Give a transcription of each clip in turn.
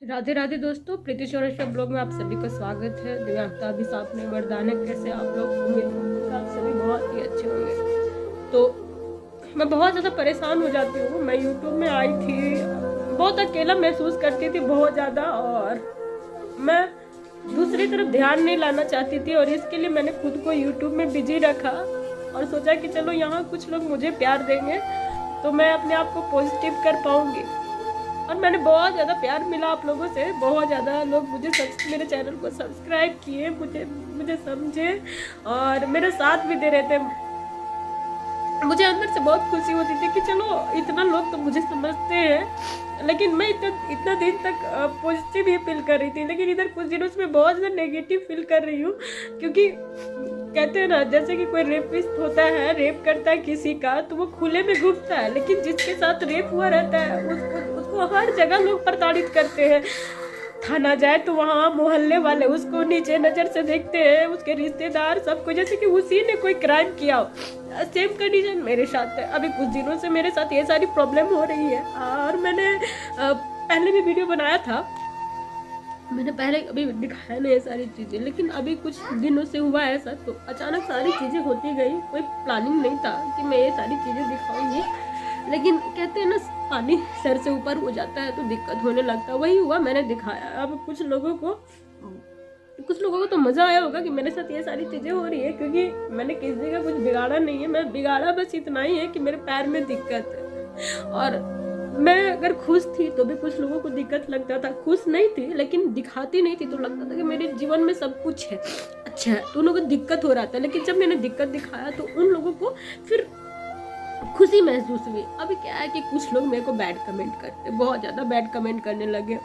राधे राधे दोस्तों, प्रीति चौरसिया ब्लॉग में आप सभी का स्वागत है। दिव्यांगता अभिशाप ने वरदान है। कैसे आप लोग? उम्मीद करती हूँ आप सभी बहुत ही अच्छे होंगे। तो मैं बहुत ज़्यादा परेशान हो जाती हूँ। मैं यूट्यूब में आई थी, बहुत अकेला महसूस करती थी बहुत ज़्यादा, और मैं दूसरी तरफ ध्यान नहीं लाना चाहती थी, और इसके लिए मैंने खुद को यूट्यूब में बिजी रखा और सोचा कि चलो यहाँ कुछ लोग मुझे प्यार देंगे तो मैं अपने आप को पॉजिटिव कर पाऊंगी। और मैंने बहुत ज़्यादा प्यार मिला आप लोगों से। बहुत ज़्यादा लोग मेरे चैनल को सब्सक्राइब किए, मुझे समझे और मेरा साथ भी दे रहे थे। मुझे अंदर से बहुत खुशी होती थी कि चलो इतना लोग तो मुझे समझते हैं। लेकिन मैं इतना दिन तक पॉजिटिव ही फील कर रही थी, लेकिन इधर कुछ दिनों से मैं बहुत ज़्यादा नेगेटिव फील कर रही हूँ। क्योंकि कहते हैं ना, जैसे कि कोई रेपिस्ट होता है, रेप करता है किसी का तो वो खुले में घूमता है, लेकिन जिसके साथ रेप हुआ रहता है उसको हर जगह लोग प्रताड़ित करते हैं। थाना जाए तो वहाँ मोहल्ले वाले उसको नीचे नज़र से देखते हैं, उसके रिश्तेदार सबको, जैसे कि उसी ने कोई क्राइम किया हो। सेम कंडीशन मेरे साथ है। अभी कुछ दिनों से मेरे साथ ये सारी प्रॉब्लम हो रही है। और मैंने पहले भी वीडियो बनाया था, मैंने पहले कभी दिखाया नहीं ये सारी चीज़ें, लेकिन अभी कुछ दिनों से हुआ ऐसा तो अचानक सारी चीज़ें होती गई। कोई प्लानिंग नहीं था कि मैं ये सारी चीज़ें दिखाऊंगी, लेकिन कहते हैं ना, पानी सर से ऊपर हो जाता है तो दिक्कत होने लगता है। वही हुआ, मैंने दिखाया। अब कुछ लोगों को तो मज़ा आया होगा कि मेरे साथ ये सारी चीज़ें हो रही है, क्योंकि मैंने किसी का कुछ बिगाड़ा नहीं है। मैं बिगाड़ा बस इतना ही है कि मेरे पैर में दिक्कत है, और मैं अगर खुश थी तो भी कुछ लोगों को दिक्कत लगता था। खुश नहीं थी लेकिन दिखाती नहीं थी तो लगता था कि मेरे जीवन में सब कुछ है, अच्छा है, तो उन लोगों को दिक्कत हो रहा था। लेकिन जब मैंने दिक्कत दिखाया तो उन लोगों को फिर खुशी महसूस हुई। अभी क्या है कि कुछ लोग मेरे को बैड कमेंट करते, बहुत ज़्यादा बैड कमेंट करने लगे।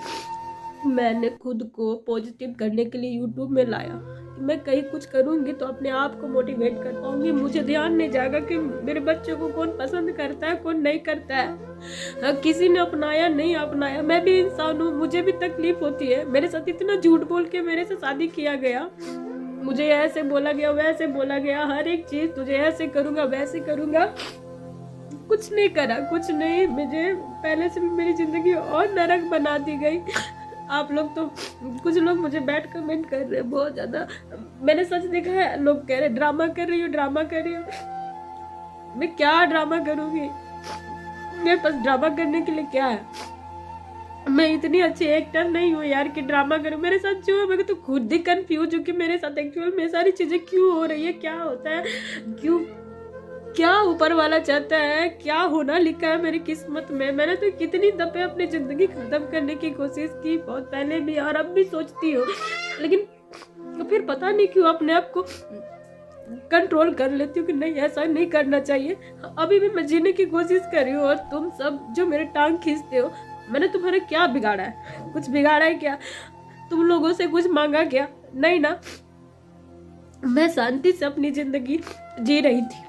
मैंने खुद को पॉजिटिव करने के लिए यूट्यूब में लाया कि मैं कहीं कुछ करूँगी तो अपने आप को मोटिवेट कर पाऊँगी। मुझे ध्यान नहीं जाएगा कि मेरे बच्चों को कौन पसंद करता है, कौन नहीं करता है, किसी ने अपनाया नहीं अपनाया। मैं भी इंसान हूँ, मुझे भी तकलीफ होती है। मेरे साथ इतना झूठ बोल के मेरे से शादी किया गया, मुझे ऐसे बोला गया, वैसे बोला गया, हर एक चीज़ तुझे ऐसे करूँगा वैसे करूँगा। कुछ नहीं करा, कुछ नहीं। मुझे पहले से भी मेरी ज़िंदगी और नरक बना दी गई। आप लोग तो, कुछ लोग मुझे बैड कमेंट कर रहे हैं बहुत ज़्यादा। मैंने सच देखा है, लोग कह रहे ड्रामा कर रही हो, ड्रामा कर रही हो। मैं क्या ड्रामा करूँगी? मेरे पास ड्रामा करने के लिए क्या है? मैं इतनी अच्छी एक्टर नहीं हूँ यार कि ड्रामा करूँ। मेरे साथ जो है, मैं तो खुद ही कंफ्यूज हूँ कि मेरे साथ एक्चुअल में सारी चीज़ें क्यों हो रही है, क्या होता है, क्यों, क्या ऊपर वाला चाहता है, क्या होना लिखा है मेरी किस्मत में। मैंने तो कितनी दफे अपनी जिंदगी खत्म करने की कोशिश की, बहुत पहले भी और अब भी सोचती हूँ, लेकिन तो फिर पता नहीं क्यों अपने आप को कंट्रोल कर लेती हूँ कि नहीं, ऐसा नहीं करना चाहिए। अभी भी मैं जीने की कोशिश कर रही हूँ, और तुम सब जो मेरे टांग खींचते हो, मैंने तुम्हारा क्या बिगाड़ा है? कुछ बिगाड़ा है क्या? तुम लोगों से कुछ मांगा क्या? नहीं ना। मैं शांति से अपनी जिंदगी जी रही थी।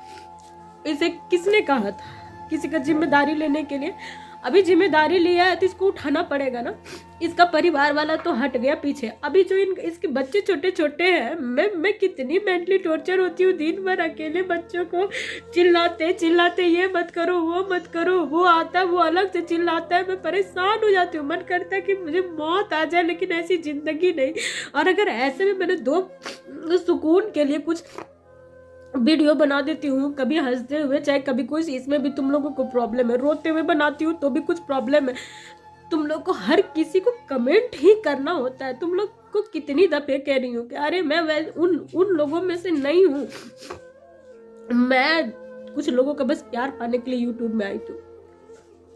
इसे किसने कहा था किसी का जिम्मेदारी लेने के लिए? अभी जिम्मेदारी लिया है तो इसको उठाना पड़ेगा ना। इसका परिवार वाला तो हट गया पीछे। अभी जो इसके बच्चे छोटे छोटे हैं, मैं कितनी मेंटली टॉर्चर होती हूँ दिन भर। अकेले बच्चों को चिल्लाते चिल्लाते, ये मत करो वो मत करो, वो आता है वो अलग से चिल्लाता है, मैं परेशान हो जाती हूँ। मन करता है कि मुझे मौत आ जाए, लेकिन ऐसी जिंदगी नहीं। और अगर ऐसे में मैंने दो सुकून के लिए कुछ वीडियो बना देती हूँ, कभी हंसते हुए, चाहे कभी कुछ, इसमें भी तुम लोगों को प्रॉब्लम है। रोते हुए बनाती हूँ तो भी कुछ प्रॉब्लम है। तुम लोग को हर किसी को कमेंट ही करना होता है। तुम लोग को कितनी दफे कह रही हूँ कि अरे मैं उन लोगों में से नहीं हूँ। मैं कुछ लोगों का बस प्यार पाने के लिए यूट्यूब में आई थी,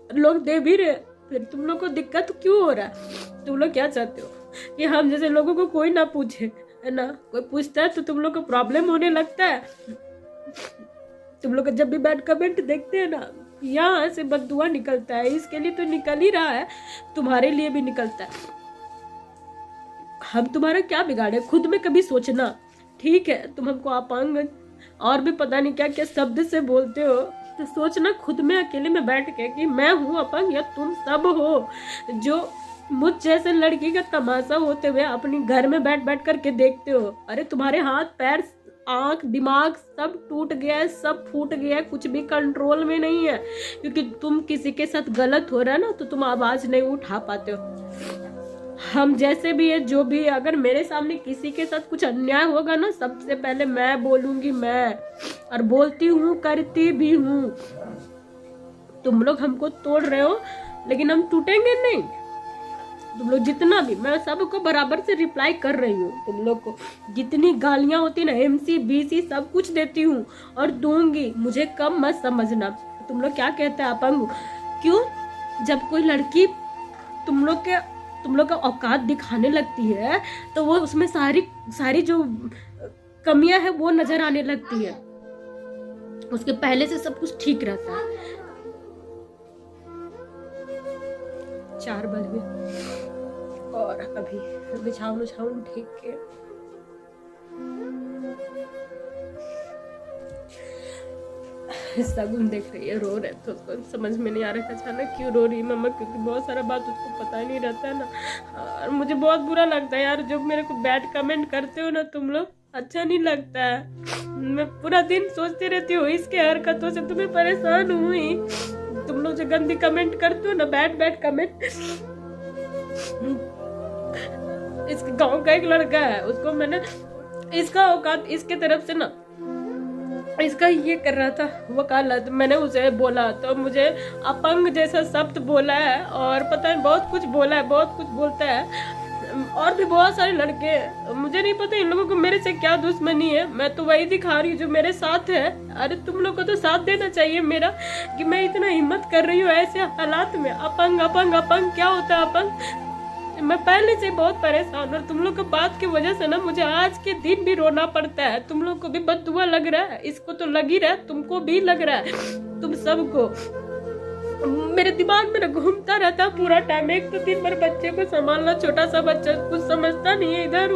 लोग दे भी रहे, फिर तुम लोग को दिक्कत क्यों हो रहा है? तुम लोग क्या चाहते हो कि हम जैसे लोगों को कोई ना पूछे, है ना? कोई पूछता है तो तुम लोग को प्रॉब्लम होने लगता है। तुम लोग जब भी बैड कमेंट देखते हैं ना, यहाँ से बददुआ निकलता है। इसके लिए तो निकल ही रहा है, तुम्हारे लिए भी निकलता है। हम तुम्हारा क्या बिगाड़े? खुद में कभी सोचना। ठीक है, तुम हमको अपांग और भी पता नहीं क्या क्या शब्द से बोलते हो, तो सोचना खुद में अकेले में बैठ के कि मैं हूँ अपंग या तुम सब हो जो मुझ जैसे लड़की का तमाशा होते हुए अपनी घर में बैठ बैठ करके देखते हो। अरे तुम्हारे हाथ पैर आंख दिमाग सब टूट गया है, सब फूट गया है, कुछ भी कंट्रोल में नहीं है। क्योंकि तुम किसी के साथ गलत हो रहा है ना, तो तुम आवाज नहीं उठा पाते हो। हम जैसे भी है जो भी है, अगर मेरे सामने किसी के साथ कुछ अन्याय होगा ना, सबसे पहले मैं बोलूंगी, मैं, और बोलती हूँ, करती भी हूँ। तुम लोग हमको तोड़ रहे हो लेकिन हम टूटेंगे नहीं। तुम लोग जितना भी, मैं सबको बराबर से रिप्लाई कर रही हूँ। तुम लोग को जितनी गालियां होती ना, MC BC सब कुछ देती हूँ और दूंगी, मुझे कम मत समझना। तुम लोग क्या कहते हैं अपंग, क्यों? जब कोई लड़की तुम लोग का औकात दिखाने लगती है तो वो उसमें सारी जो कमियां है वो नजर आने लगती है। उसके पहले से सब कुछ ठीक रहता है। 4 बज गए और अभी बिछाऊं ठीक के सगुन देख रही है, रो रहे, तो उसको समझ में नहीं आ रहा था अचानक क्यों रो रही है मम्मा, क्योंकि बहुत सारा बात उसको पता ही नहीं रहता है ना। और मुझे बहुत बुरा लगता है यार, जब मेरे को बैड कमेंट करते हो ना तुम लोग, अच्छा नहीं लगता है। मैं पूरा दिन सोचती रहती हूँ इसके हरकतों से, तुम्हें परेशान हुई। तुम लोग जो गंदी कमेंट करते हो ना, बैड कमेंट। इस गांव का एक लड़का है, उसको मैंने, इसका औकात इसके तरफ से ना, इसका ये कर रहा था वकालत, मैंने उसे बोला तो मुझे अपंग जैसा शब्द बोला है, और पता है बहुत कुछ बोला है, बहुत कुछ बोलता है। और भी बहुत सारे लड़के, मुझे नहीं पता इन लोगों को मेरे से क्या दुश्मनी है। मैं तो वही दिखा रही हूँ जो मेरे साथ है। अरे तुम लोग को तो साथ देना चाहिए मेरा, कि मैं इतना हिम्मत कर रही हूँ ऐसे हालात में। अपंग अपंग अपंग क्या होता है अपंग? मैं पहले से बहुत परेशान, और तुम लोग की बात की वजह से ना मुझे आज के दिन भी रोना पड़ता है। तुम लोग को भी बददुआ लग रहा है, इसको तो लग ही रहा है, तुमको भी लग रहा है, तुम सबको। मेरे दिमाग में ना घूमता रहता पूरा टाइम। एक तो दिन भर बच्चे को संभालना, छोटा सा बच्चा कुछ समझता नहीं है, इधर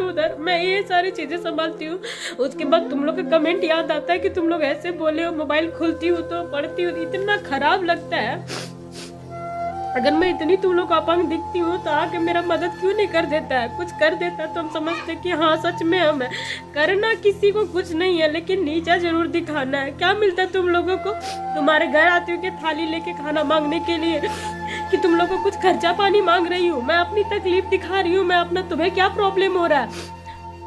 उधर मैं ये सारी चीजें संभालती हूँ। उसके बाद तुम लोग का कमेंट याद आता है कि तुम लोग ऐसे बोले हो, मोबाइल खोलती हूँ तो पढ़ती हूँ, इतना खराब लगता है। अगर मैं इतनी तुम लोग को अपंग दिखती हूँ तो आके मेरा मदद क्यों नहीं कर देता है? कुछ कर देता तो हम समझते कि हाँ सच में हम है। करना किसी को कुछ नहीं है, लेकिन नीचा जरूर दिखाना है। क्या मिलता है तुम लोगों को? तुम्हारे घर आती हूँ कि थाली लेके खाना मांगने के लिए, कि तुम लोग को कुछ खर्चा पानी मांग रही हूँ? मैं अपनी तकलीफ दिखा रही हूँ, मैं अपना, तुम्हें क्या प्रॉब्लम हो रहा है?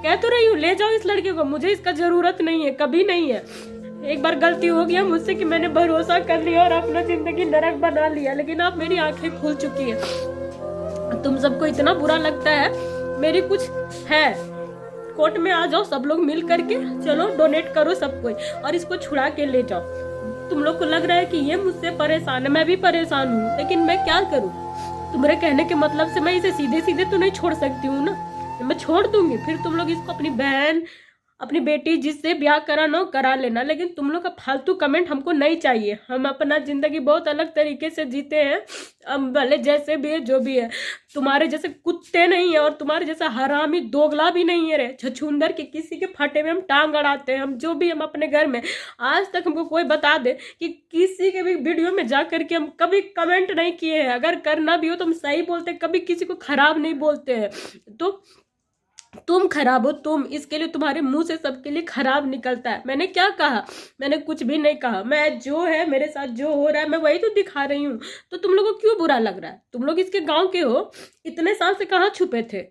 कह तो रही हूँ ले जाओ इस लड़के को, मुझे इसका जरूरत नहीं है, कभी नहीं है। एक बार गलती हो गया मुझसे कि मैंने भरोसा कर लिया और अपना जिंदगी नरक बना लिया, लेकिन अब मेरी आंखें खुल चुकी है। तुम सबको इतना बुरा लगता है, मेरी कुछ है, कोर्ट में आ जाओ सब लोग मिल करके, चलो डोनेट करो सब कोई और इसको छुड़ा के ले जाओ। तुम लोग को लग रहा है कि ये मुझसे परेशान है, मैं भी परेशान हूँ, लेकिन मैं क्या करूँ? तुम्हारे कहने के मतलब से मैं इसे सीधे सीधे तो नहीं छोड़ सकती हूँ ना, मैं छोड़ दूंगी। फिर तुम लोग इसको अपनी बहन, अपनी बेटी, जिससे ब्याह कराना हो करा लेना, लेकिन तुम लोग का फालतू कमेंट हमको नहीं चाहिए। हम अपना जिंदगी बहुत अलग तरीके से जीते हैं, भले जैसे भी है जो भी है। तुम्हारे जैसे कुत्ते नहीं है और तुम्हारे जैसा हरामी दोगला भी नहीं है रे छछूंदर के किसी के फटे में हम टांग अड़ाते हैं। हम जो भी हम अपने घर में, आज तक हमको कोई बता दे कि किसी के भी वीडियो में जा करके हम कभी कमेंट नहीं किए हैं। अगर करना भी हो तो हम सही बोलते हैं, कभी किसी को खराब नहीं बोलते हैं। तो तुम खराब हो, तुम, इसके लिए तुम्हारे मुंह से सबके लिए खराब निकलता है। मैंने क्या कहा? मैंने कुछ भी नहीं कहा। मैं जो है, मेरे साथ जो हो रहा है मैं वही तो दिखा रही हूँ। तो तुम लोगों को क्यों बुरा लग रहा है? तुम लोग इसके गांव के हो, इतने साल से कहाँ छुपे थे?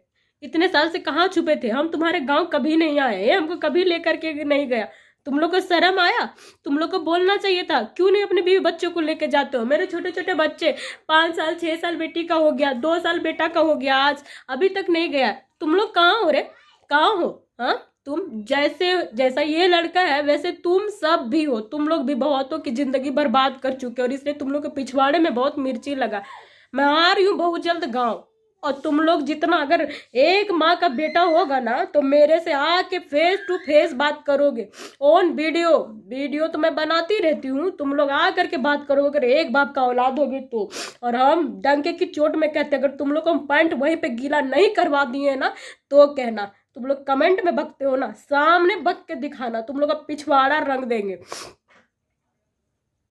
इतने साल से कहाँ छुपे थे? हम तुम्हारे गाँव कभी नहीं आए, हमको कभी लेकर के नहीं गया। तुम लोग को शर्म आया? तुम लोग को बोलना चाहिए था। क्यों नहीं अपने बीवी बच्चों को लेके जाते हो? मेरे छोटे छोटे बच्चे, 5 साल 6 साल बेटी का हो गया, 2 साल बेटा का हो गया, आज अभी तक नहीं गया। तुम लोग कहाँ हो रे? कहाँ हो? हाँ, तुम जैसा ये लड़का है वैसे तुम सब भी हो। तुम लोग भी बहुतों की जिंदगी बर्बाद कर चुके हो और इसलिए तुम लोग के पिछवाड़े में बहुत मिर्ची लगा। मैं आ रही हूँ बहुत जल्द गाँव, और तुम लोग जितना, अगर एक माँ का बेटा होगा ना तो मेरे से आके फेस टू फेस बात करोगे, ऑन वीडियो तो मैं बनाती रहती हूँ, तुम लोग आ करके बात करोगे अगर एक बाप का औलाद होगी तो। और हम डंके की चोट में कहते हैं, अगर तुम लोग को हम पैंट वहीं पे गीला नहीं करवा दिए ना तो कहना। तुम लोग कमेंट में बकते हो ना, सामने बक के दिखाना, तुम लोग का पिछवाड़ा रंग देंगे।